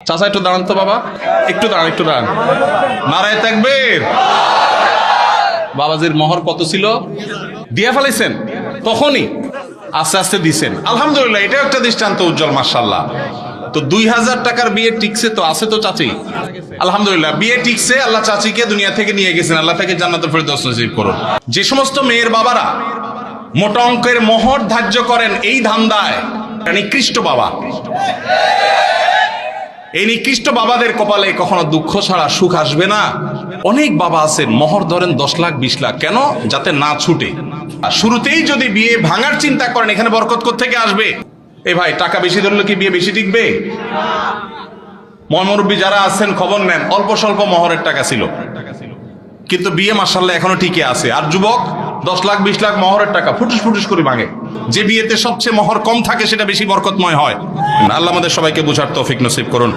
চাচা একটু দাঁড়ান তো বাবা, একটু দাঁড়ান, একটু দাঁড়ান। নারায়ে তাকবীর। বাবাজির মোহর কত ছিল? দিয়া ফেলাইছেন তখনই? আস্তে আস্তে দিছেন, আলহামদুলিল্লাহ। এটাও একটা দৃষ্টান্ত উজ্জ্বল, মাশাআল্লাহ। তো 2000 টাকার বিয়ে টিকছে তো? আছে তো চাচি? আলহামদুলিল্লাহ, বিয়ে টিকছে। আল্লাহ চাচিকে দুনিয়া থেকে নিয়ে গেছেন, আল্লাহ তাকে জান্নাতুল ফেরদৌস নসিব করুন। যে সমস্ত মেয়ের বাবারা মোটা অঙ্কের মোহর ধার্য করেন এই ধান্দায়, নিকৃষ্ট বাবা, এই নিকৃষ্ট বাবাদের কপালে কখনো দুঃখ ছাড়া সুখ আসবে না। অনেক বাবা আছেন মোহর ধরেন 10 লাখ 20 লাখ, কেন? যাতে না ছুটে। আর শুরুতেই যদি বিয়ে ভাঙার চিন্তা করেন, এখানে বরকত কোত্থেকে আসবে? এই ভাই, টাকা বেশি ধরলে কি বিয়ে বেশি টিকবে? মুরব্বি যারা আছেন খবর নেন, অল্প স্বল্প মোহরের টাকা ছিল, কিন্তু বিয়ে মাশাআল্লাহ এখনো টিকে আছে। আর যুবক 10 লাখ 20 লাখ মোহরের টাকা ফুটুস ফুটুস করে ভাঙে। যে বিয়েতে সবচেয়ে মোহর কম থাকে সেটা বেশি বরকতময় হয়। আল্লাহ আমাদের সবাইকে বুঝার তৌফিক নসিব করুন।